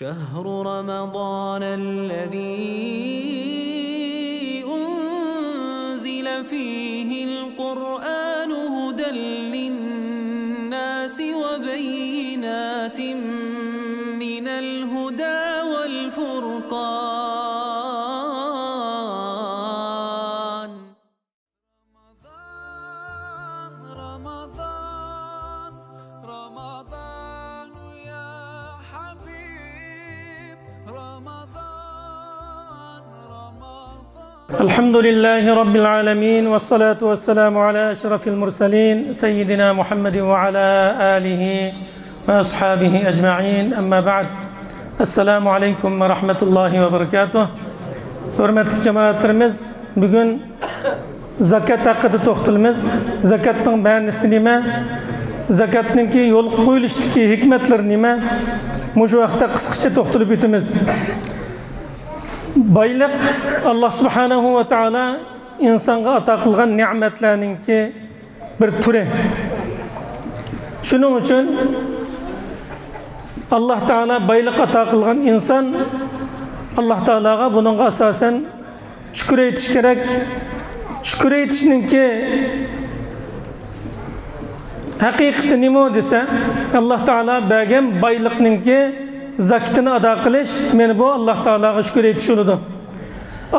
شهر رمضان الذي أنزل فيه القرآن هدى للناس وبينات من الهدى والفرقان رمضان يا حبيب رمضان الحمد لله رب العالمين والصلاة والسلام على أشرف المرسلين سيدنا محمد وعلى آله وأصحابه أجمعين أما بعد السلام عليكم ورحمة الله وبركاته hurmatli jamoatlarimiz bugun zakat haqida to'xtalamiz. Zakatning ma'nosi nima? Zakatningki yo'l qo'yilishdagi hikmatlari nima? Shu vaqtda qisqacha to'xtalib o'tamiz. Boylik Alloh subhanahu va taolo insonga ato qilgan ne'matlarningki bir turi. Shuning uchun Alloh taolo boylik ato qilgan inson Alloh taologa buningga asosan shukr aytish kerak. Shukr aytishninki haqiqati nima desa, Alloh taolo bergan boylikninki zakatini ado qilish, meni bu Alloh taologa shukr aytish bo'ladi.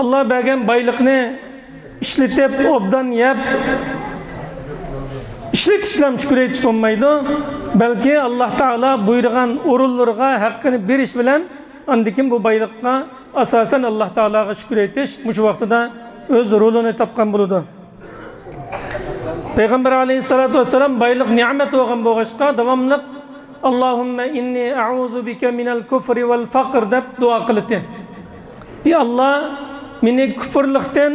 Alloh bergan boylikni ishlatib, obdan yeb ishlatishlam shukr aytish bo'lmaydi. Balki Alloh taolo buyurgan o'rinlarga haqqini berish bilan andikin bu boylikqa asosan Alloh taologa shukr aytish shu vaqtida o'z rolini topgan bo'ladi. Peygamber aleyhissalatu vesselam boylik ne'mat bo'lgan bo'lg'achqa davomli Allahümme inni a'udhu bika minal kufri vel faqr deb duo qildi. Ey Allah, meni kufrlikdan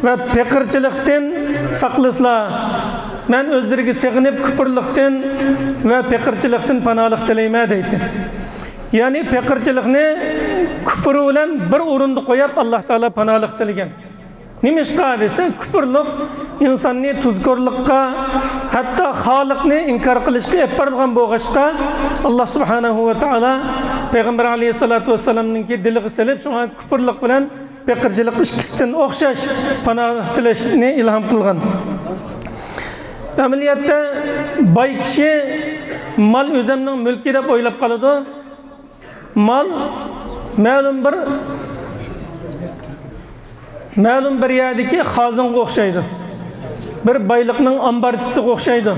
va faqirchilikdan saqlasla. Men o'zlariga sig'inib kufrlikdan va faqirchilikdan panohlik tilayman deydi. Ya'ni faqirchilikni kufr bilan bir o'rinda qo'yib Alloh taolo panohlik tilagan. Nimishqa desa, kufrlik insonni tuzkorlikqa, hatto xoliqni inkor qilishga olib boradigan bo'lg'achqa Alloh subhanahu va taolo payg'ambar alayhisolatu vassalamningki diliga silib, shunga kufrlik bilan faqirchilik ikkisidan o'xshash panohlik tilashni ilhom qilgan. Amaliyotda boy kishi mol o'zimning mulki deb o'ylab qoladi. Mol ma'lum bir yerdagi xozinga o'xshaydi. Bir boylikning ambarchisiga o'xshaydi.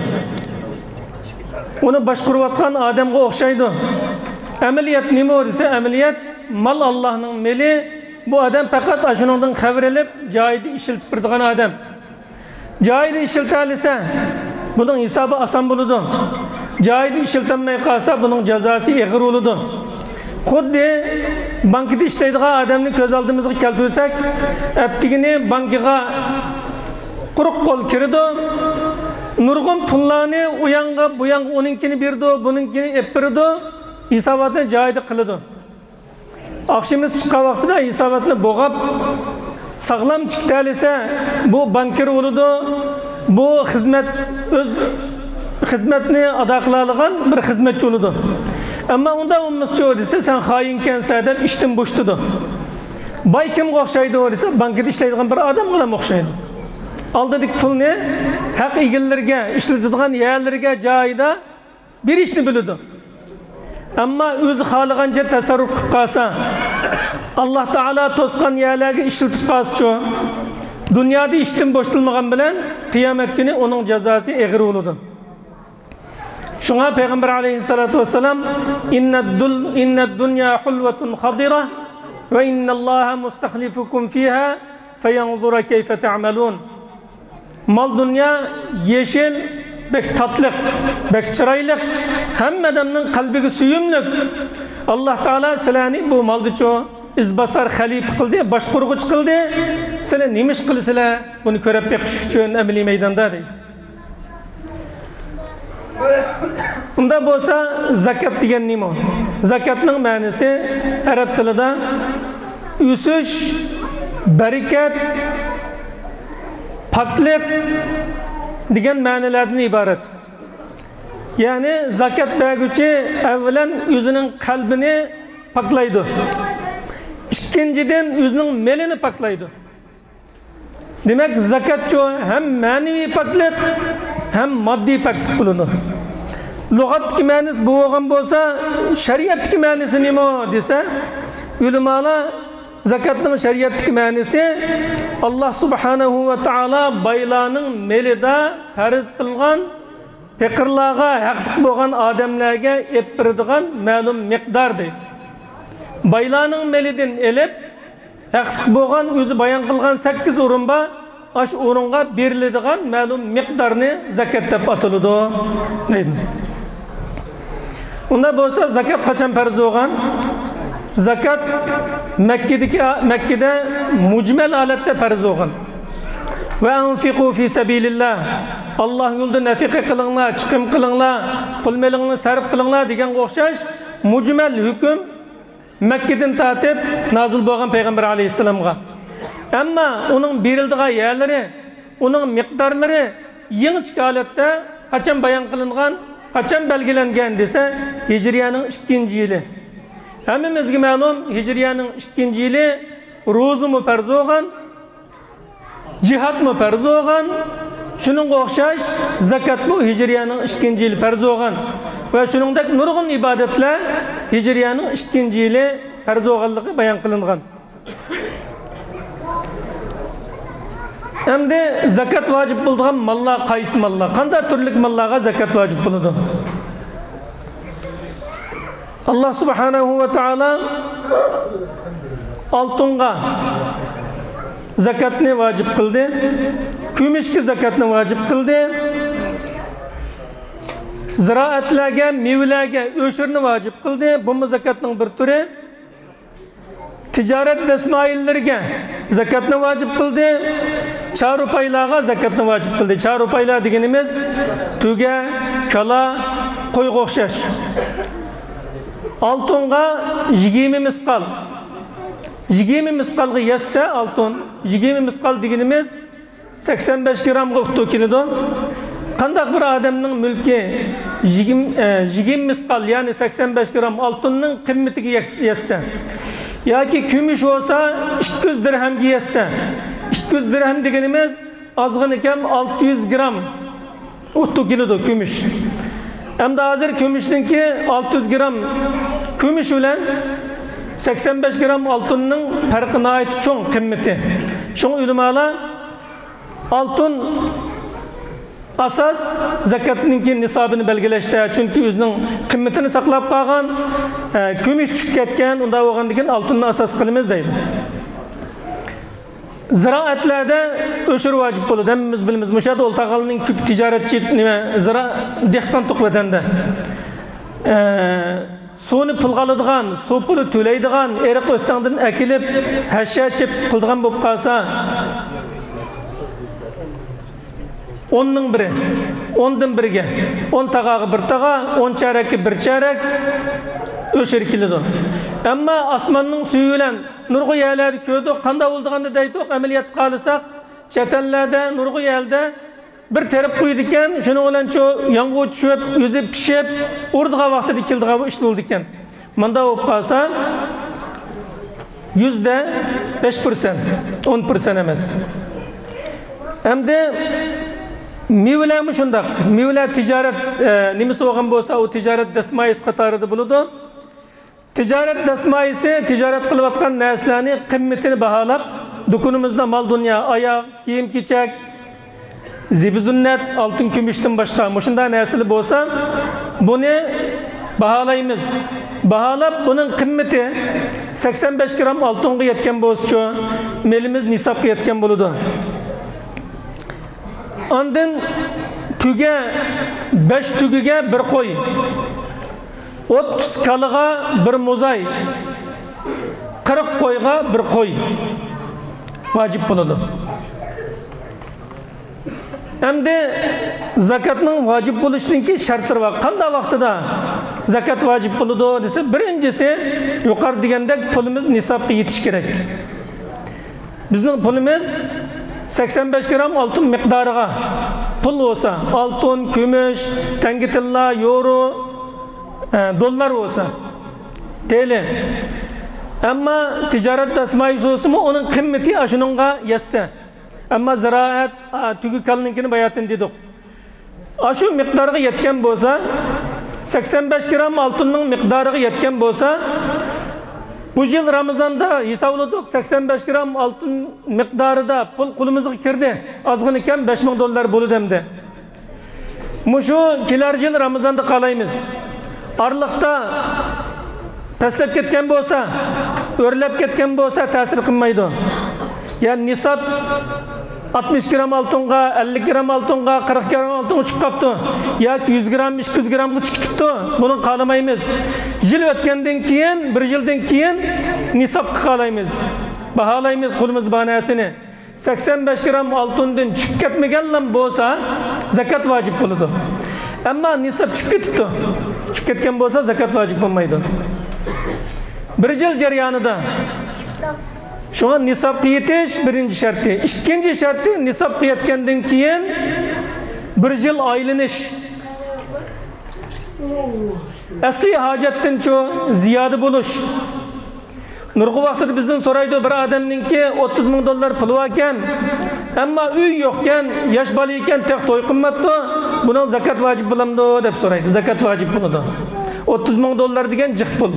Uni boshqarayotgan odamga o'xshaydi. Amaliyat nima desa, amaliyat mol Allohning meli. Bu odam faqat shuningdan xabar olib, joyida ishlatib turadigan odam. Joyida ishlatsa, buning hisobi oson bo'ladi. Joyida ishlatmay qolsa, buning jazosi og'ir bo'ladi. Xuddi bankada ishlaydigan odamni ko'z oldimizga keltirsak, aptigini bankiga quruq qo'l kirdi. Nurg'un pullarni u yoqqa, bu yoqqa uninkini berdi, buninkini olib berdi, hisobotni joyida qildi. Oqshimiz chiqqan vaqtida hisobotni bo'g'ab, sog'lom chiqtalisa, bu bankir bo'ladi. Bu o'z xizmatni ado qila olgan bir xizmatchi bo'ladi. Ama onda olmazsa desa, sen xainkensen deb ishdan bo'shtidi. Boy kimga o'xshaydi desa, bankada ishlaydigan bir odamga o'xshaydi. Aldadik pulni haq egillarga, ishlatadigan yerlarga joyida berishni biladi. Ammo o'zi xohlagancha tasarruf qilib qolsa, Alloh taolo to'sqan yerlarga ishlatib qolsa, dunyoda ishdan bo'shtilmagan bilan qiyomat kuni uning jazosi og'ir bo'ladi. Şuna Peygamber aleyhissalatu vesselam inned dunya hulvetun khadira ve innallaha mustahlifukum fiha feyanzura keyfe ta'malun. Mal dünya yeşil, bek tatlık, bek çıraylık, hem adamın kalbine suyumluk. Allah Teala silani bu maldı çoğu izbasar halif kıldı, başkuruğuç kıldı. Sile nimiş kılısıyla bunu körep bekiş için emeli meydanda değil. Bunda bo'lsa zakat degan nima? Zakatning ma'nosi arab tilida o'sish, barakat, poklik degan ma'nolardan iborat. Ya'ni zakat beruvchi avvalan o'zining qalbini paklaydı. İkinciden özünün melini paklaydı. Demek zakat hem manevi paklık hem maddi paklık bulunur. Lügattaki manisi bu olgan bolsa, şeriattaki manisi nima dese, ulamalar zakatning şeriattaki manisi Allah subhanahu ve taala baylarning melida farz qilgan faqirlarga haqliq bo'lgan odamlarga ep beradigan ma'lum miqdor deydi. Baylarning melidan elib haqliq bo'lgan o'zi bayon qilgan 8 o'rinba aş o'ringa beriladigan ma'lum miqdorni zakat deb ataladi deydi. Unda bo'lsa zakat qachon farz bo'lgan? Zakat Mekke'de mucmel alette farz olgan. Ve enfiqu fi sabilillah. Allah yolunda nafika kılınlar, çıkım kılınlar, pul melini sarf kılınlar degan o'xshash mucmel hüküm Mekke'den tatip nazil bo'lgan Peygamber aleyhisselamga. Ama onun berildiği yerleri, onun miqdarları yeni çıkaletde kaçan bayan kılıngan, kaçan belgelengen dese Hicriyanın 2. yılı. Hemimizge ma'lum Hicriyanın 2. yılı rozu mu farz olgan, cihat mu farz olgan, şunun o'xshash zakat bu Hicriyanın 2. yılı farz olgan ve şuningdek nurg'un ibadetler Hicriyanın 2. yılı farz olganligi bayon qilingan. Endi zakat vacip bo'lgan mallar qaysi mallar? Qanday turlik mallarga zakat vacip bo'ladi? Allah subhanahu ve taala altınga zakatni vacip kıldı. Kümüşki zakatni vacip kıldı. Ziraatlarga, mevlarga o'shirni vacip kıldı. Bu zakatning bir turi. Ticaret desmaillerge zakatni vacip kıldı. Çarupaylarga zakatni vacip kıldı. Çarupaylar deganimiz tuga, kala, qo'yga o'xshash. Altınga 20 miskal. 20 miskalga yetse altın. 20 miskal deganimiz 85 gramga uqtu keladi. Qandaq bir adamning mulki 20 miskal yani 85 gram altınning qimmatiga yetse yoki kumush bo'lsa 200 dirhamga yetse 200 dirham deganimiz ozg'ina kam 600 gram uqtu keladi kumush. Hem de hazır kümüşninki 600 gram kümüş bilen 85 gram altının farkına ait çoğun kımmeti. Şunu ulamalar altın asas zakatninki nisabını belgeleşti. Çünkü özünün kımmetini saklap kalgan, kümüş çık ketken, onda oğandikin altını asas kılımız deydi. Ziraatlerde öşür vacip bo'ladi. Hemmimiz bilimiz. Müşahede oltağalının küp ticaretçi zira dehqan to'qvatanda. Suni pulg'aladigan, sopuni to'laydigan, eriq o'stangdan akilib, hasha chep qildigan bo'lib qolsa 10ning biri, 10dan biriga, 10 tag'ag'i bir taga, 10 charakki bir charak o'shir keladi. Ama asmanның suyu bilen nurgu yerleri köydü, qanda olduğunda deydik, ameliyat qalsak, çetenlerde, nurgu yerde bir terip koydu iken, şunu olan çoğu yangı düşüp, yüzü pişip, orduğa vakti dikildiği bu işte oldu iken. Manda olup qalsa, %5%, 10% emez. Hem de mevle'mi şundak, mevle ticaret, nimisi olgan bolsa, o ticaret desmayız qatarıdı buludu. Ticaret dasmayisi, ticaret kılıvatkan neslerini kıymetini bahalap, dokunumuzda mal dünya, ayak, kiyim, keçek, zibizunnet, altın, kümüşten başka, muşunda nesli bolsa, bunu bahalayımız. Bahalap, bunun kıymeti 85 gram altınga yetken bolsa, melimiz nisapga yetken buludu. Ondan tüge, 5 tügüge bir koy. 30 kalıga bir muzay, 40 koyga bir koy vacip bo'ladi. Endi zakatning vacip bo'lishininki shartlari bor. Qanday vaqtida zakat vacip bo'ladi desa, birinchisi yuqori degandek pulimiz nisobga yetish kerak. Bizning pulimiz 85 gram altın miqdoriga pul bo'lsa, altın, kumush, tanga tilla, euro, dollar olsa Teli. Ama ticaret tasmayı sosu mu onun kıymeti aşınınga yetse. Ama ziraat tügü kalınınkini bayatın dedik. Aşı miktarı yetken bolsa 85 gram altının miktarı yetken bolsa bu yıl Ramazan'da hesapladık 85 gram altın miktarı da pul kulumuza kirdi. Azgın iken $5000 bulu demdi. Muşu kiler yıl Ramazan'da kalayımız. Aralıkta taslep ketken bolsa, örlep ketken bolsa tasir kılmaydı. Yani nisap 60 gram altınga, 50 gram altınga, 40 gram altın uçup kaptı. Ya 100 gram, 200 gram çıktı. Bunu kalamayımız. Yıl ötkenden keyin, bir yıldan keyin nisap kalayımız. Bahalayımız kulumuz banasını. 85 gram altından çıkıp ketmegen bolsa zakat vacip buludu. Ama nisap çıkıp ketipti. Çıkıp ketken bolsa zakat vacip olmaydı. Bir yıl jaryanida şuna nisap yetiş birinci şartı. İkinci şartı nisap yetkenden keyin bir yıl aylanish. Asli hacatdan ço ziyade buluş. Nurg'u vaqtida bizdan so'raydi bir odamninki $30,000 puli bor ekan, ammo uy yo'q ekan, yosh bola ekan, tek to'y qilmabdi. Buni zakat vojib bo'lamdi deb so'raydi. Zakat vojib bo'ladi. $30,000 degan jiq pul.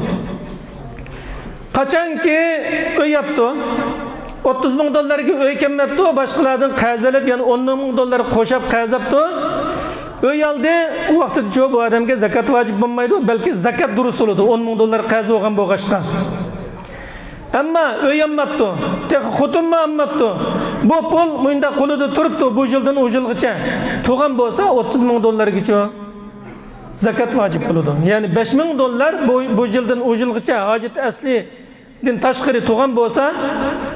Qachonki uy yaptı, $30,000 uy kelmabdi, boshqalardan qarzalab, ya'ni $10,000 qo'shib qarzabdi. Uy aldı, u vaqtida bu odamga zakat vojib bo'lmaydi, balki zakat durust bo'ladi. $10,000 qarz bo'lgan bo'lg'ashqa. Ama uy olmabdi, tek xotinmi olmabdi. Bu pul munda qo'lida turibdi, bu yildan u yilgacha. Tug'an bo'lsa $30,000gacha zakat vojib bo'ladi. Ya'ni $5,000 bu yildan u yilgacha hojat asli din tashqari tug'an bo'lsa,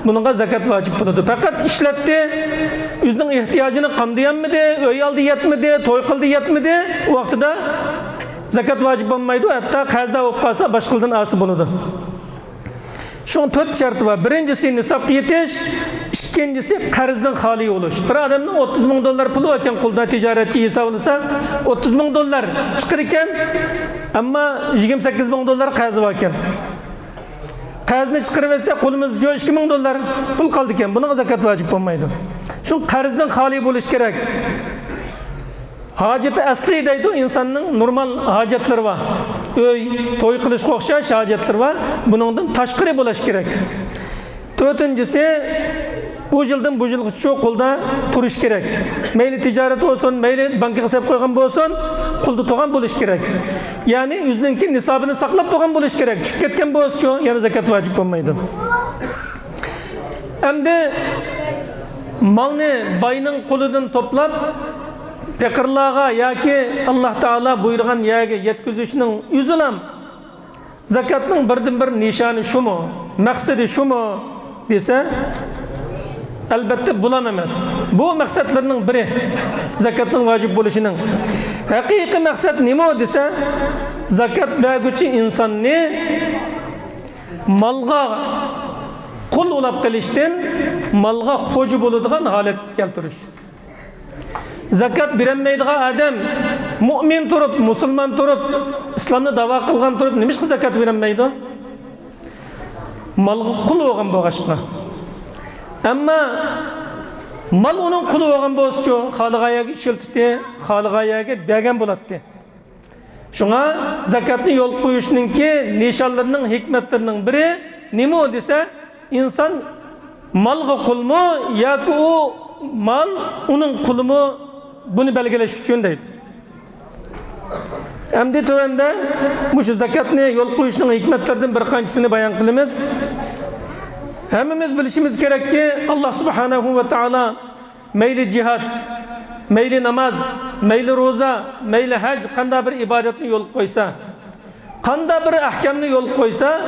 bunga zakat vojib bo'ladi. Faqat ishlatdi, o'zining ehtiyojini qamdayapmidi, uy oldi yetmidi, to'y qildi yetmidi, u vaqtida zakat vojib bo'lmaydi, hatto qarzda bo'lib qolsa boshqalardan asli bo'ladi. Şun 4 şartı var. Birincisi nisab yetiş, ikincisi qarzdan xoli bo'lish. Bir odamning $30,000 puli bor ekan, qo'lda tijoratchi hisoblasa, $30,000 chiqar ekan, ammo $28,000 qarzi bor ekan. Qarzni chiqarib olsa, qo'limizda $2,000 pul qoldi ekan. Buniga zakat vojib bo'lmaydi. Shu qarzdan xoli bo'lish kerak. Haceti asli deydi, insanın normal hacetleri var. Öy, to'y qilishga o'xshash hacetleri var. Buningdan tashqari bo'lish kerak. To'rtinchisi, bu yildan bu yilgacha qo'lda turish kerak. Mayli tijorat olsun, mayli banka hisob qo'ygan bo'lsin, qo'lda turgan bo'lish kerak. Ya'ni o'zining nisobini saqlab turgan bo'lish kerak. Tushib ketgan bo'lsa, yana zakat vojib bo'lmaydi. Endi malni boyning qo'lidan to'plab Pekirlarga yoki Allah Taala buyurgan yerga yetkazishning o'zilam zakatning birdan-bir nishoni shumi, maqsadi shumi desa, albatta bulam emas. Bu maqsadlarning biri zakatning vojib bo'lishining. Haqiqiy maqsad nima desa, zakat berguchi insonni malga qul ulab qilishdan malga xo'ja bo'ladigan holatga keltirish. Zakat berenmeydiği adam mümin turup, musulman turup, İslam'da dava kılgan turup neymiş ki zakat verenmeydi? Mal kulu olgan boğaşka. Ama mal onun kulu olgan boğaşka, halıgayagi işiltiti, halıgayagi bergen bulattı. Şuna zakatni yol koyuşunun ki nişanlarının hikmetlerinin biri nemi o dese, insan malga kul mu, ya ki o mal onun kulu mu, bunu belgeleş için deydi. Endi tövende bu zakatni yol koyuşunun hikmetlerden bir kancısını bayan kılımız. Hemimiz bilişimiz gerek ki Allah Subhanahu ve Taala meyli cihad, meyli namaz, meyli roza, meyli hac kanda bir ibadetini yol koysa, kanda bir ahkamni yol koysa,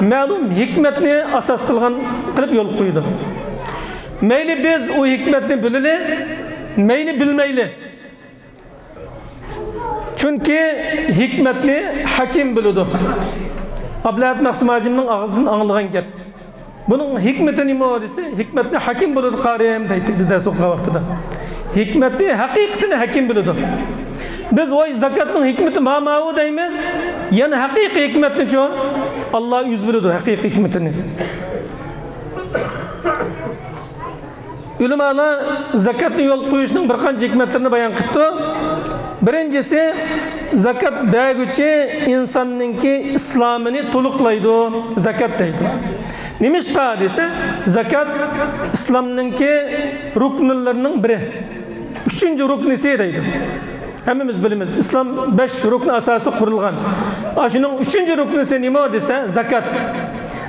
malum hikmetni asas kılıp yol koydu. Meyli biz o hikmetni bilili, meyli bilmeyli. Çünkü hikmetni hakim biliyordu. Abdülhamid Mahsum Hacim'nin ağzından anılgan gap. Bunun hikmeti nima o dese, hikmetni hakim biliyordu qariyem deydi bizde soqqa vaqtida. Hikmetni, haqiqatini hakim biliyordu. Biz o zakatning hikmeti ma deymiz, yani haqiqiy hikmetni Allah yüz biladi haqiqiy hikmetini. Ulamalar zakatni yo'l qo'yishning bir qancha hikmatlarini bayon qildi. Birinchisi, zakat berguchi insonningki islomini to'liqlaydi, zakat deydi. Nimishqa desa, zakat islomningki ruknlarining biri. 3-ruknisi deydi. Hammamiz bilamiz, islom 5 rukn asosi qurilgan. Shuning 3-ruknisi nima desa, zakat.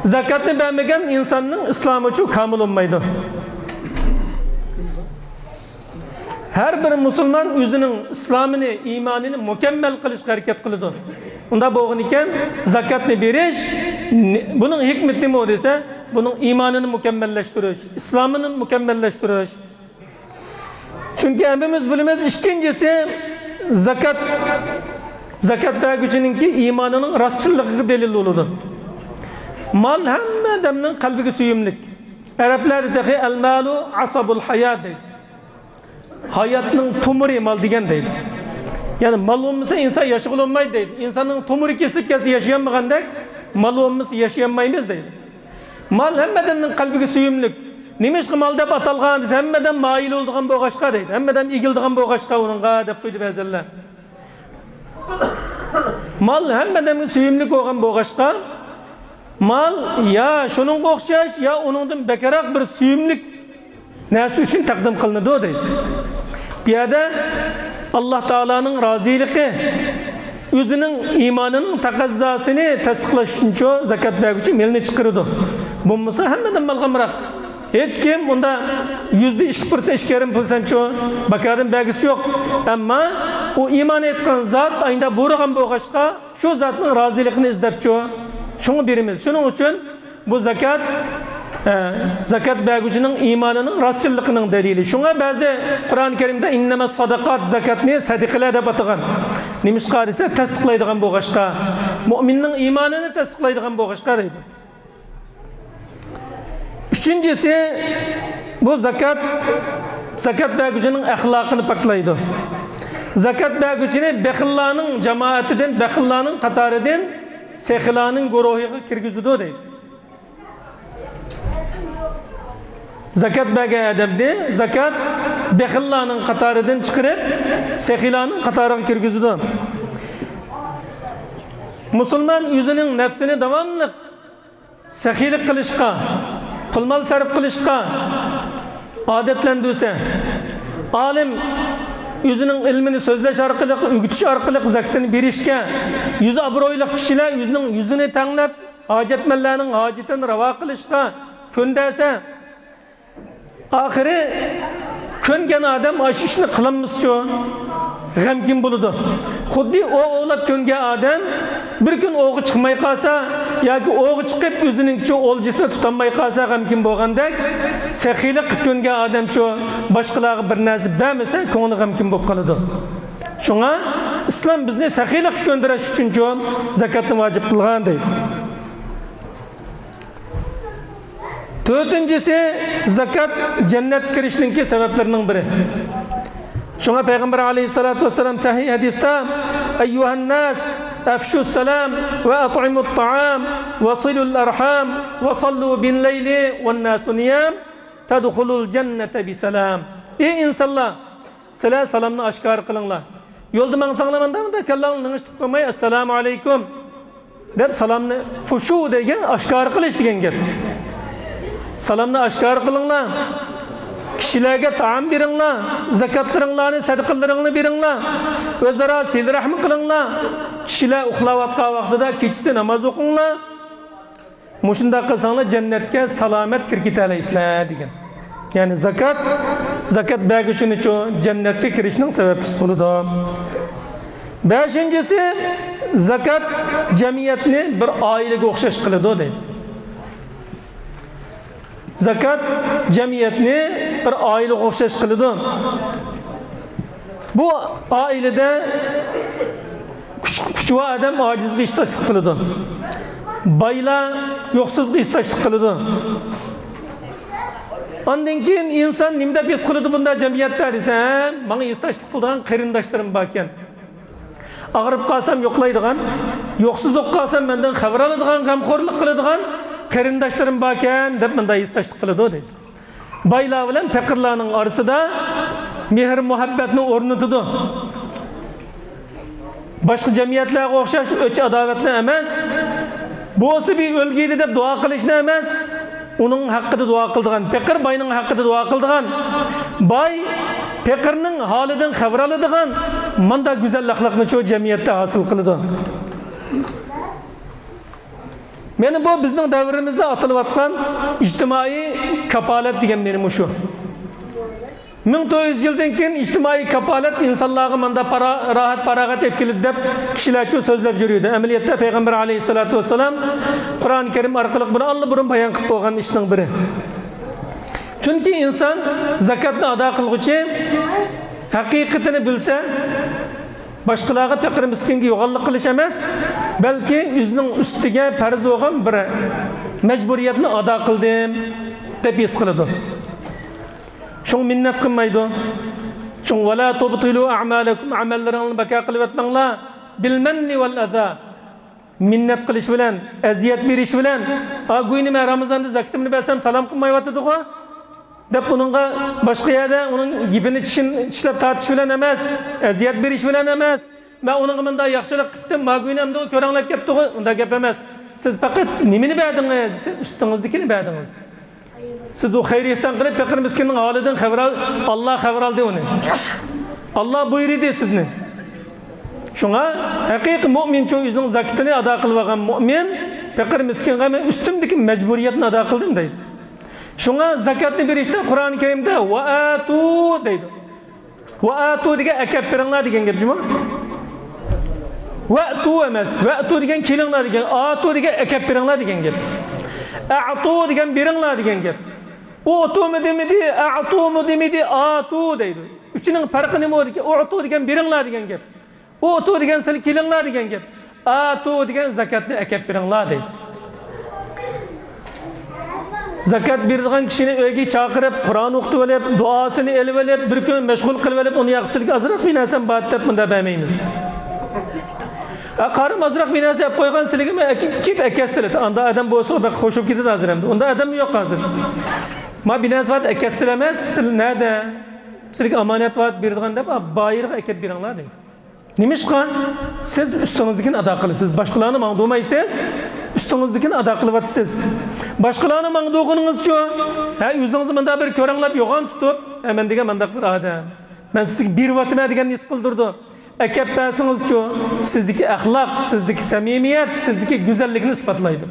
Zakatni bermagan insonning islomi uchun kamil bo'lmaydi. Her bir Müslüman özünün İslam'ını, imanını mükemmel kılışga harakat kılıdı. Unda boğun iken zakatni beriş, bunun hikmeti nima desa, bunun imanını mükemmelleştiriş, İslam'ını mükemmelleştiriş. Çünkü hepimiz bilimiz ikincisi zakat berguchininki imanının rastçılığı delil oludu. Mal hamma adamning qalbiga suyumlik. Arablar dahi al-malu asabul hayat deydi. Hayatning tumuri mal degan deydi. Yani mal olmasa insan yaşık olmaydı deydi. İnsanın tumuri kesip yaşayanmagandek mal olmasa yaşayanmaymiz deydi. Mal hemmedenin kalbiga suyumlik. Nimişki mal dep atalgan dese hemmeden mail olduğun boğaşka deydi. Hemmeden igildiğin boğaşka onunğa dep koydu bezelle. Mal hemmeden suyumlik olğan boğaşka. Mal ya şunun oxşaş ya onundan bekerak bir suyumlik nesi için takdim kılındı deydi. Bir yerde Allah Teala'nın raziliği, özünün imanının takazzasını tasdiklaş için zakat berguchi melini çıkardı. Bulmasa hemmeden malgamrak. Hiç kim bunda %2%, 2,5% bakarın belgesi yok. Ama o iman etken zat ayında buğragan boğaşka şu zatın raziliğini izlep şunu birimiz. Şunun için bu zakat berguchining imanının rastçılığının delili. Şuna bazı Kur'an-ı Kerim'de inneme sadakat zakatni sadikalar deb atagan. Nimishqa desa tasdiqlaydigan boğaşka. Mu'minning imanını tasdiqlaydigan boğaşka deydi. Üçüncüsü bu zakat berguchining axloqini paklaydi. Zakat berguchini baxillarning jamoatidan, baxillarning qatoridan sehilarning guruhiga kirgizadi deydi. Zakat bergan adamni zakat baxillarning qatoridan chiqarib, sehilarning qatoriga kirgizadi. Musulmon o'zining nafsini davomli saxiylik qilishga, pul-mol sarf qilishga odatlantirsa, olim o'zining ilmini so'zlash orqali, o'gitish orqali zakatini berishga, yüz obro'li kishilar o'zining yuzini tanglab, hojatmanlarning hojatini ravo qilishga ko'ndasa, oxiri ko'ngan odam shu ishni qilamiz-ku, g'amkin bo'ladi. Xuddi o'g'lab ko'ngan odam bir kun o'g'i chiqmay qolsa yoki o'g'i chiqib o'zining-chi o'ljisini tutolmay qolsa g'amkin bo'lgandek, saxiylik qilib ko'ngan odam-chi boshqalarga bir narsa bermasa, ko'ngli g'amkin bo'lib qoladi. Shunga islom bizni saxiylik qilib ko'ndirish uchun-chi zakatni vojib qilgan deydi. Dördüncüsü zakat cennet kirişninki sebeplerinin biri. Şuna Peygamber aleyhissalatu vesselam sahih hadiste eyyuhan nas afşus selam ve at'imut ta'am ve silul arham ve sallu bin leyli ve nasu niyam tadkhulul cennete bi selam. Ey insanlar, salamını aşkar kılınlar. Yolda mansanglamanda da kallanını tutmay assalamu aleykum deb salamını fuşu degen aşkar kılış degen gap. Salamni aşkar kılınlar. Kişilerge taam birinlar. Zakatlarınlarını, sadakalarını birinlar. Özara sil rahmi kılınlar. Kişiler uxlavatqa vaqtida keçisi namaz okunlar. Muşunda qilsanglar cennetke salamet kirgitalaysizlar degan. Yani zakat berguchi uchun cennetke kirishning sababchisi bo'ladi. Beshinchisi zakat jamiyatni bir oilaga o'xshash qiladi deydi. Zakat cemiyetini bir aile o'xshash qiladi. Bu ailede kuchli adam ojizga istashlik qiladi. Baylar yo'qsizga istashlik qiladi. Ondan keyin inson nima his qiladi bunda jamiyatda desa, menga istashlik qilgan qarindoshlarim bor ekan. ağırıp kalsam yoklaydıgan, yoksuz ok kalsam benden haber alıdıgan, gamkorluk kılıdıgan, qarindaşlarım baken dep mınday istaşlık kılıdı deydi. Baylar bilen pekirlarning arasida mehr muhabbetni o'rnatidi. Boshqa jamiyatlarga o'xshash o'ch adovatni emas, bo'lsa bir o'lgiydi deb duo qilishni emas, uning haqqida duo qildigan, pekir bayning haqqida duo qildigan, bay pekirning holidan xabar oladigan, manda go'zal axloqni shu jamiyatda hosil qiladi. Meni bu bizning davrimizda atilayotgan ijtimoiy kapolat degan meni shu. 1900 yıldan keyin ijtimoiy kapolat insonlarga manda rahat parag'at etkiladi deb kishilar shu so'zlab yuradi. Amaliyotda payg'ambar alayhisolatu vassalam Qur'oni Karim orqali buni Allah burun bayon qilib qo'ygan ishning biri. Chunki inson zakatni ado qilguchi haqiqatini bilsa, boshqalarga faqir miskinga yo'g'onlik qilish emas, balki o'zining ustiga farz bo'lgan bir majburiyatni ado qildim deb his qiladi. Şun minnet qilmaydi. Şun wala tubtilu a'malakum amallaringizni baka qilib etmanglar bil manni wal adha. Minnet qilish bilan, aziyat berish bilan, "Aguyni men Ramazonda zakatimni bersam salam qilmayotdi-ku" deb uningga boshqa yerda uning gibini tishlab tortish bilan emas, aziyat berish bilan emas. Men uningga bunday yaxshilik qildim, maguyni hamda ko'ranglab ketdi-ku, unda gap emas. Siz faqat nimani berdingiz? Ustingizdikini berdingiz. Siz o hayır ihsan qilib faqir miskinning holidan Allah xabar oldi uni. Allah buyurdi sizni. Şuna haqiqiy mu'min shu o'zining zakatini ado qilib olgan mu'min faqir miskinga men ustimdagi majburiyatni ado qildim deydi. Şuna zakatni berishda Qur'oni Karimda va atu deydi. Va atu degan akab beringlar degan gap juma. Va atu emas, va atu degan kelinglar degan, atu degan akab beringlar degan gap. A'tu degan beringlar degan gap. O'tu mu demedi, a'tu mu demedi, atu deydi. Üçünün farkı nima o'di? O'tu degan beringlar degan gap. O'tu degan sil kelinglar degan gap. Atu degan zakatni akab beringlar deydi. Zakat beradigan kishini uyga chaqirib, Qur'on o'qitib olib, duosini elib olib, bir kun mashg'ul qilib olib, uni yaxshilik azroq binasan bat deb bunda bermaymiz. Qarım azroq binasi yap qo'ygan siligimi kip akasilat. Anda adam bo'lsa bak xo'shib ketadi azramda. Unda adam yo'q hozir. Ma binasi vat akasilat emas, sil nada? Silik amonat vat beradigan deb bayirga akab beringlar deydi. Nima ishqan? Siz ustingizdagini ado qilasiz. Boshqalarni ma'dumaysiz, ustingizdagini ado qilyapsiz. Boshqalarni ma'duguningiz-chu, ha o'zingizni menda bir ko'ranglab yo'g'on tutib, men degan mendaq bir odam. Men sizga beryapman degan his qildirdi. Akab bersingiz-chu, sizdagi axloq, sizdagi samimiyat, sizdagi go'zallikni isbotlaydi.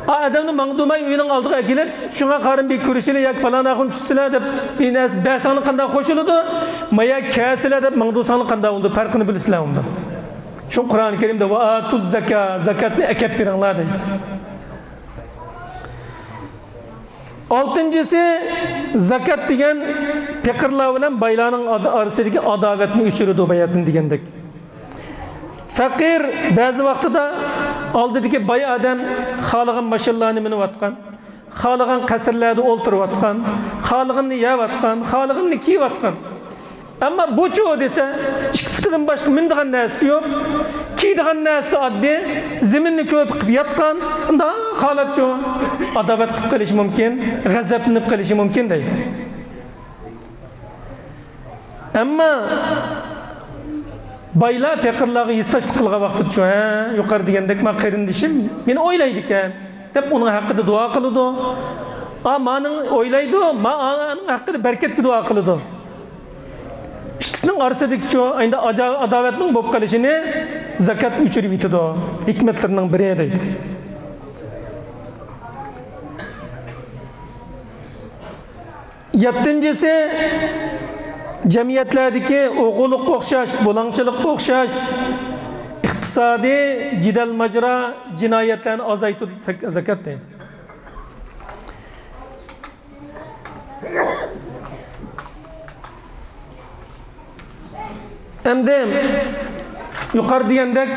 Adamni ma'dumay uyining oldiga kelib, shunga qarin bir ko'rishini yoki falon axun tushsizlar deb, binas basani qanday qo'shiladi, maya kasizlar deb ma'dusani qanday bo'ldi, farqini bilasizlar unda. Shu Qur'oni Karimda va atuz zakatni akab beringlar deydi. Altıncısı zakat degan faqirlar bilan baylarning orasidagi adovatni o'chiradi bayatni degandek. Faqir ba'zi vaqtida oldidagi bay odam xohlagan mashinlarni minayotgan, xohlagan qasrlarda o'ltirayotgan, xohlaganini yeyotgan, xohlaganini kiyayotgan. Ammo bu chu desa, ikki futidan boshqa mindigan narsa yo'q. Kiydigan narsa oddiy, zaminni ko'p qilib yotgan, unda xohlabchu adovat qilib qilish mumkin, g'azablanib qilish mumkin deydi. Ammo baylar faqirlarga yistashlik qilgan vaqtida shu, yuqori degandek men qarindishim, meni o'ylaydi ekan deb uning haqida duo qiladi. Amaning o'ylaydi, ma'aning haqida barkatga duo qiladi. İkisinin arasidagi shu endi adovatning bo'lib qolishini zakat o'chirib yetadi. Hikmatlarning biri deydi. Yettinchisi jamiyatlardagi o'g'illikqa o'xshash, bo'langchilikqa o'xshash iqtisodiy jidal majra jinoyatlarni azaytiradi zakat deydi. Endi yuqori degandek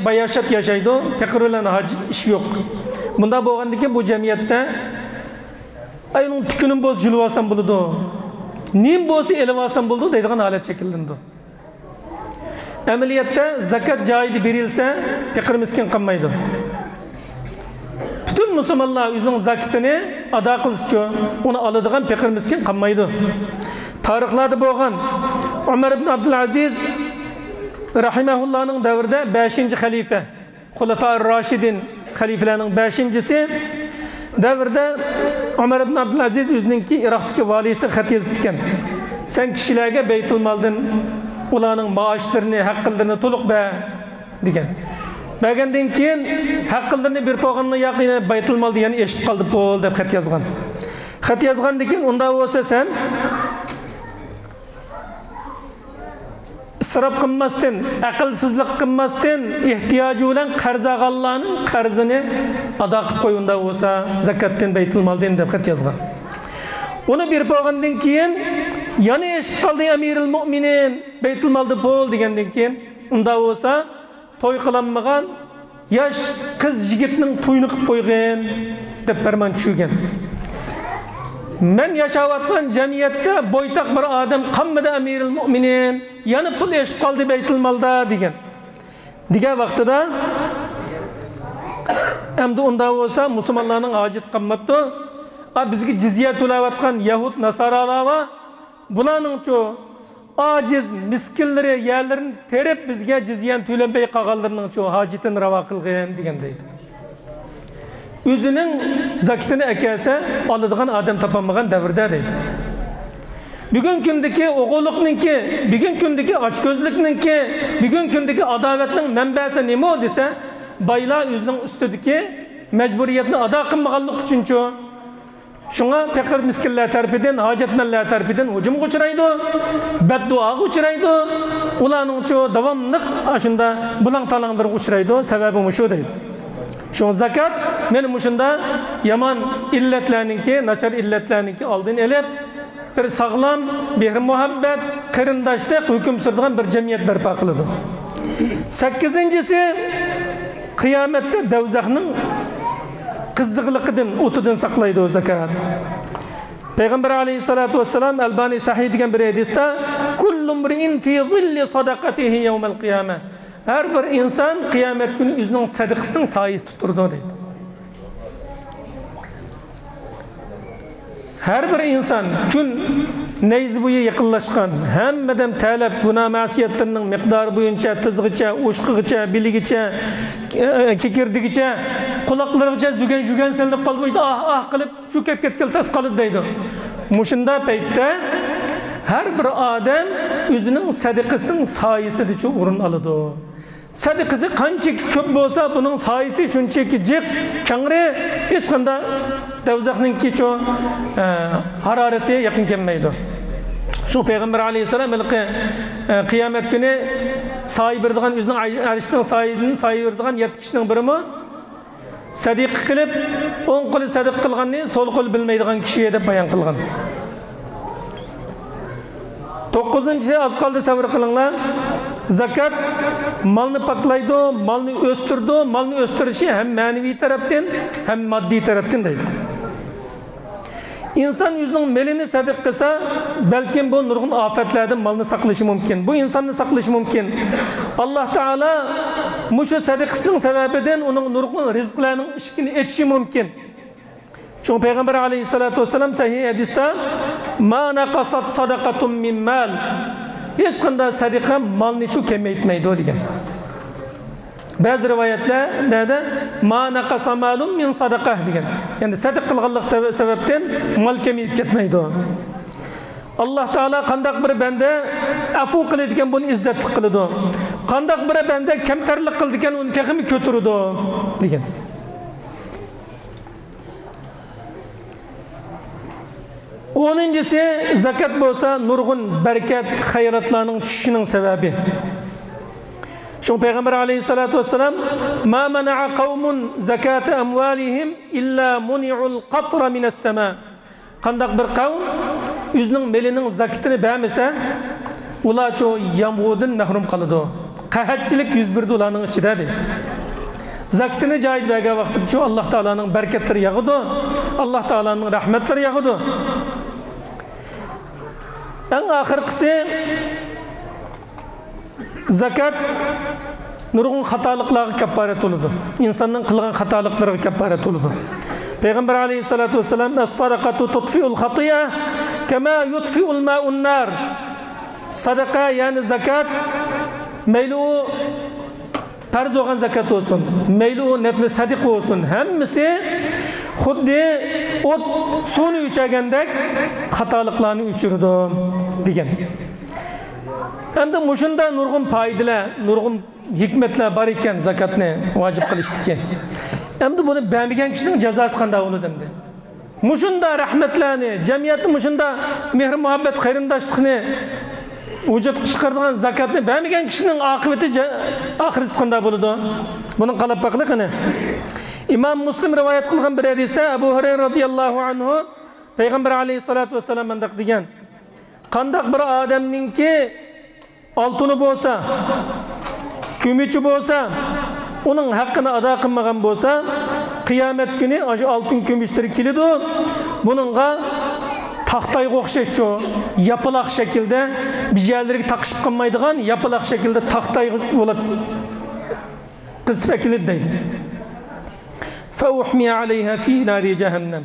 bay yashaydi, faqir bilan haj ish yo'q. Bunda bo'lgandiki bu jamiyatda ayning tukunim bo'lsa julib olsam bo'ladi. Nim bo'lsa elib olsam bo'ladi deydigan holat shakllandi. ameliyatda zakat joyida berilsa, faqir miskin qolmaydi. Bütün musulmonlar o'zining zakatini ado qilishi, uni oladigan faqir miskin qolmaydi. Tarixlarda bo'lgan Umar ibn Abdulaziz rahimahullohning davrida 5-xalifa, Xulafa Rashidin xalifalarning 5-chisi davrida Umar ibn Abdulaziz o'zininki Iroqdagi valisi xat yozib ekan. Sen kishilarga Baytul Maldan ularning maoshlarini, haqqlarini to'liq ber degan. Bergandan keyin haqqlarini berib qo'ygandan yaqin Baytul Malda yana eshitib qoldi bo'l deb xat yozgan. Xat yozgandan keyin unda bo'lsa sen israf qilmasdan, aqlsizlik qilmasdan, ehtiyoji bilan qarz olganlarning qarzini ado qilib qo'yunda bo'lsa, zakatdan Baytul Maldan deb xat yozgan. Uni berib qo'ygandan keyin yana eshitib qoldi Amirul Mu'minin Baytul Malda bo'l degandan keyin unda bo'lsa to'y qilinmagan yosh qiz yigitning to'yini qilib qo'ygan deb farmon tushirgan. Men yaşayotgan jamiyatda boytaq bir odam qammada Amirul Mu'minin yana pul eshib qoldi Baytul Malda degan. Degan vaqtida endi unda bo'lsa musulmonlarning hojat qilmabdi. Bizga jizya to'layotgan Yahud Nasaralar va bularning-chu aciz miskinlari yerlerini terib bizga jizyani to'lanmay qolganlarning-chu hojatini ravo qilgan degan deydi. Özünün zakatini akasa oladigan adam topolmagan davrda deydi. Bugun kundagi o'g'illikninki, bugun kundagi ochko'zlikninki, bugun kundagi adovatning manbasi nima desa, boylar o'zining ustidagi majburiyatni ado qilmaganlik uchunchu shunga faqir miskinlar tarafidan, hojatmanlar tarafidan hujumga uchraydi, badduoga uchraydi. Ularning-chu davomli shunda bulang-talanglarga uchraydi. Sababi shu deydi. Şu zakat benim şunda yaman illetlerninki, načar illetlerninki aldığını elep bir sağlam, bir muhabbet, kırındaşlık, hüküm sürdüğün bir cemiyet berpa kılıdı. 8-incisi kıyamette devzakның kızlıqlıqıdın, otudun saklaydı o zakat. Peygamber aleyhissalatu vesselam Albani Sahih degan bir hadiste kullu mri'in fi zilli sadaqatihi yevmel kıyame. Her bir insan kıyamet günü özünün sadaqasının sayısı tuturdu deydi. Her bir insan gün neyzi boyu yakınlaşkan, hemmeden talep günah masiyetlerinin miqdarı boyunca, tızgıça, uşqıgıça, biligiça, kekirdigiça, kulaklarıca zügen selinip kalmaydı, ah kılıp şu kepketkel tas kalıd deydi. Muşunda peytte her bir adam özünün sadaqasının sayısı diye urun alıdı. Sadaqası qancha ko'p bo'lsa, buning sayısı shunchaki jiq, kangri, hech qanday davzaqninki cho harorati yaqin kelmaydi. Shu Peygamber aleyhisselam qiyomat kuni sayı berdigan o'zining arishning sayı berdigan 7 kishining birimi sadiq qilib, 10 qo'li sadiq qilganni so'l qo'l bilmaydigan kishiga deb bayon qilgan. 9-chi az qoldi sabr qilinglar. Zakat malni paklaydi, malni o'stirdi, malni o'stirishi ham ma'naviy tarafdan, ham moddiy tarafdan deydi. İnsan o'zining melini sadiq qilsa, balkim bu nurg'un ofatlardan malni saqlashi mumkin. Bu insonni saqlashi mumkin. Alloh taolo mushu sadiqasining sababidan uning nurg'un rizqlarning ishkini etishi mumkin. Çünkü Peygamber aleyhissalatu vesselam sahih hadiste ma naqasat sadaqatun min mal. Hiç qanday sadaqa malni chu kemaytmaydi degan. Bazı rivoyatlarda ma naqasa malun min sadaqa degan. Yani sadaqa qilganlik sababdan mal kemayib ketmaydi. Allah Taala qandaq bir banda afu qiladigan buni izzatli qiladi. Qandaq bir banda kamtarlik qiladigan uni texmi ko'tiradi degan. Onuncisi zakat bo'lsa nurg'un bereket, hayratlarning tushishinin sebebi. Şu Peygamber aleyhissalatu vesselam ma mana'a qavmun zakata amwalihim illa muni'ul qatra minas sama. Qandaq bir qavm o'zining melining zakatini bermasa, ular cho yağmurdan mahrum qoladi. Qahatchilik yuz berdi ularning ichida deydi. Zakatini joyida bergan vaqtida cho Alloh taolaning berkatlari yog'idi, Alloh taolaning rahmatlari yog'idi. En ahirkisi Zakat nurgun hatalıklarga kefaret oludu. İnsanın kılgan hatalıklarga kefaret oludu. Peygamber aleyhissalatu vesselam "Es-sadakatu tutfi'ul hatiye kema yutfi'ul ma'un nar." Sadaka yani zakat meyli o farz olan zakat olsun, meyli o nefli sadik olsun, hemmisi xuddi ot suvni o'chagandek xatoliklarni o'chirdi degan. Endi mushunda nurg'un foydalar, nurg'un hikmatlar bor ekan zakatni vojib qilishdiki. Endi buni bermagan kishining jazosi qanday bo'ladi endi? Mushunda rahmatlarni, jamiyatni mushunda mehr muhabbat qarindoshlikni vujud chiqaradigan zakatni bermagan kishining oqibati oxirisi qanday bo'ladi? Buni qarab baqliqini. İmam Müslim rivayet kılgan bir hadiste Ebu Hureyre radıyallahu anhu Peygamber aleyhissalatu vesselam mandak diyen kandak bir adamninki altını bolsa kümüçü bolsa onun hakkını ada kılmagan bolsa kıyamet günü altın kümüşleri kilidu bununla tahtayga o'xshash yapılaq şekilde bir yerlere takışıp kalmaydıgan yapılaq şekilde tahtayga bo'lib qizib ekildi deydi. فَاُحْمِيَ عَلَيْهَا فِي نَارِ جَهَنَّمْ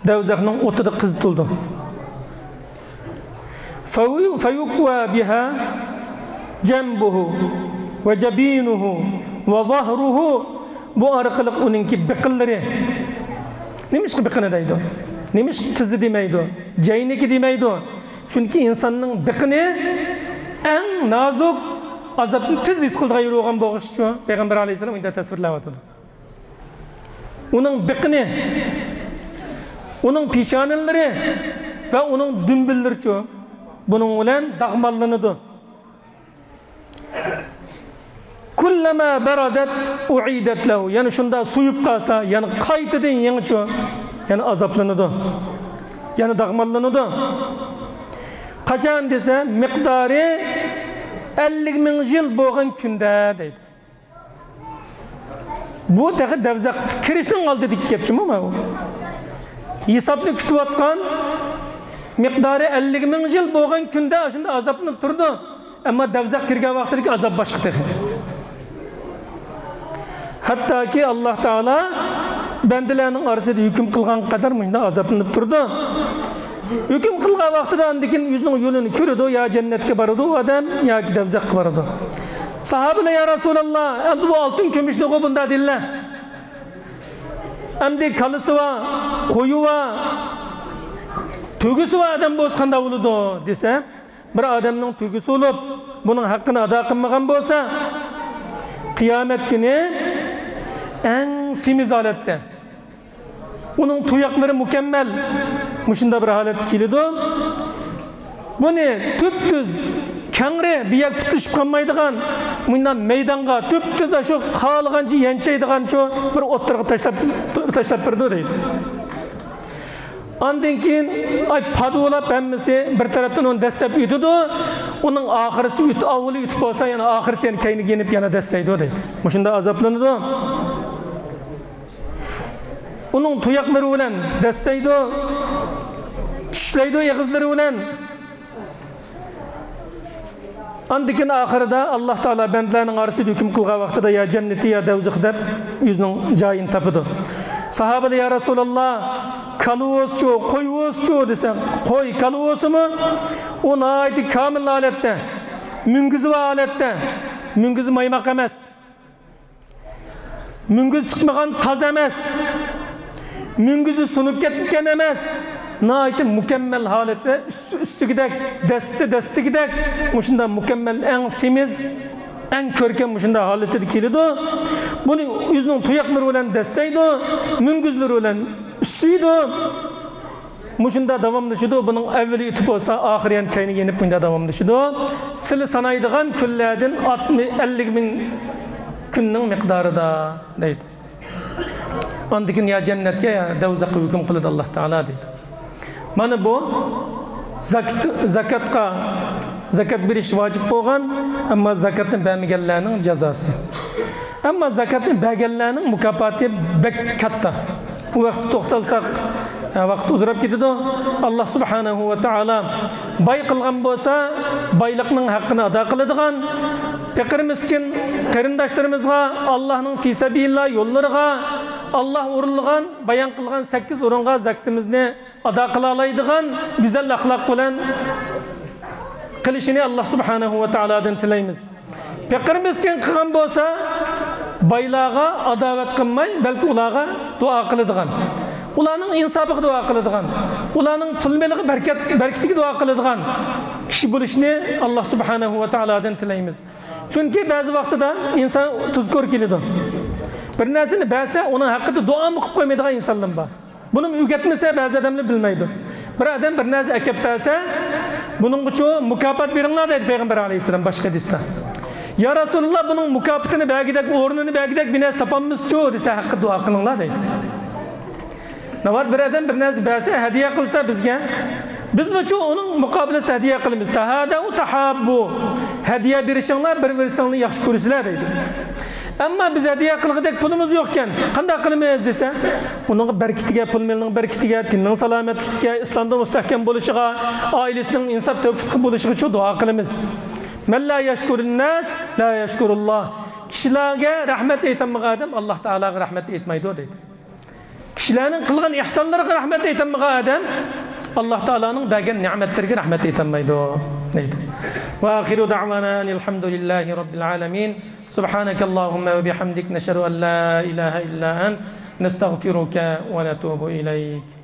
Devzak'ın otada kızıtıldı. فَيُقْوَى بِهَا جَنْبُهُ وَجَبِينُهُ وَظَهْرُهُ Bu arkalık onunki bıkılları. Neymiş ki bıkını deydi? Neymiş ki tızı demeydi? Cayniki demeydi? Çünkü insanın bıkını en nazuk azapını tız iskıldığa yürüyen boğuşçu. Peygamber aleyhisselam onda tasvirlavatıdı. Onun bıkını, onun pişanelleri ve onun dümbülleri çoğu bunun olan dağmallınıdı. Kullama beradet u'idet lehu. Yani şunda suyup kalsa, yani kayıtıdın yeni çoğu, yani azaplanıdı. Yani dağmallınıdı. Kaçan dese miktarı 50.000 yıl boğan künde deydi. Bu teği devzak kirişinin aldı dik kepçim ama o. Hesapını kütüp atkan miktarı 50.000 yıl boğan künde aşında azaplanıp durdu. Ama devzak kirge vaxtideki azap başka teği. Hatta ki Allah Teala bendilerinin arasında hüküm kılgan kadar mıydı azaplanıp durdu. Hüküm kılgan vaxtida andikin yüzünün yolunu körüdü ya cennetke barıdı o adam ya ki devzak barıdı. Sahabeler ya Resulallah, hem de bu altın kömüşlü o bunda dille. Hem de kalısı var, koyu var, tügüsü var adam bozkanda oludu dese, bir adamın tügüsü olup, bunun hakkını ada kılmagan bolsa, kıyamet günü en simiz alette. Onun tuyakları mükemmel, muşunda bir halet kilidu. Bunu tüptüz, kengre bir yak tutuşup kalmaydıgan, bundan meydanga tüptüz aşu xalıgancı yençeydigan şu bir otlarga taşlap birdi deydi. Ondan keyin ay padolap hemmisi bir taraftan onu dessep yutudu, onun ahirisi yutu, avulu yutup olsa yani ahirisi yani kayını genip yana desseydi o deydi. Muşunda azaplanıdı. Onun tuyakları ulan desseydi o, çişleydi o yağızları ulan. Andikin ahirida Allah Teala bendilerinin arası hüküm kılga vaxtida ya cenneti ya devzık dep yüzünün cayın tapıdı. Sahabeler ya Resulallah kalıvozçu, koyvozçu dese koy kalıvozu mu? Ona ait kamil alette, müngüzü ve alette, müngüzü maymak emez. Müngüzü çıkmagan taz emez. Müngüzü sunup ketken emez. Naitin mükemmel halette üstü gidek, dessi gidek, muşunda mükemmel en simiz, en körken muşunda halette dikilidi. Bunu yüzünün tuyakları olan desseydi, müngüzleri olan üstüydü. Muşunda devamlaşıdı, bunun evveli yutup olsa ahiriyen kayını yenip munda devamlaşıdı. Sili sanaydıgan küllerden 50.000 günün miktarı da deydi. Ondikin ya cennetke ya devzakı hüküm kılıdı Allah Teala deydi. Mana bu zakatga zakat berish vacib bo'lgan, ammo zakatni bermaganlarning jazosi. Ammo zakatni berganlarning mukofoti bek katta. Bu vaqt to'xtalsak vaqt uzrab ketadi. Alloh subhanahu va taolo boy qilgan bo'lsa, boyliqning haqqini ado qiladigan, faqir miskin qarindoshlarimizga Allohning fi sabilillah yo'llariga Allah urilgan, bayon qilgan 8 o'ringa zakatimizni ado qila oladigan go'zal axloq bilan qilishini Alloh subhanahu va taolodan tilaymiz. Faqir miskin qilgan bo'lsa, baylarga adovat qilmay, balki ularga duo qiladigan. Ularning insofiga duo qiladigan, ularning pulmeliga barkatiga duo qiladigan kishi bo'lishni Alloh subhanahu va taolodan tilaymiz. Chunki ba'zi vaqtida inson tuzkor keladi. Bir narsani bersa, uning haqida duo o'qib qo'ymaydigan insonlar bor. Buni o'rgatmasa ba'zi odamlar bilmaydi. Bir odam bir narsa akab bersa, buning uchun mukofot beringlar dedi Payg'ambar alayhisalom boshqa hadisda. Ya Rasululloh, buning mukofotini bergidek, o'rnini bergidek bir narsa topamiz-ku desa, haqqa duo qilinglar dedi. Navat bir adam bir narsa bersa, hadiya qilsa bizga, biz uchun uning muqobilasida hadiya qilamiz. Tahada va tahabbu. Hadiya berishinglar, bir-biringizni yaxshi ko'rsizlar deydi. Ammo biz hadiya qilgidek pulimiz yo'q ekan, qanday qilamiz desa, uning barkatiga, pul-melning barkatiga, dinning salomatligiga, islomda mustahkam bo'lishiga, oilasining insof tavfiq bo'lishiga uchun duo qilamiz. Man la yashkurun nas la yashkurulloh. Kishilarga rahmat aytmagan odam Alloh taolaga rahmat aytmaydi deydi. Kishilarning qilgan ihsonlariga rahmat aytmagan odam Alloh taolaning bergan ne'matlariga rahmat aytmaydi deydi. Va axiru da'wana alhamdulillahi robbil alamin. Subhanakallahumma va bihamdik nashhadu an la ilaha illa ant nastaghfiruka va natubu ilayk.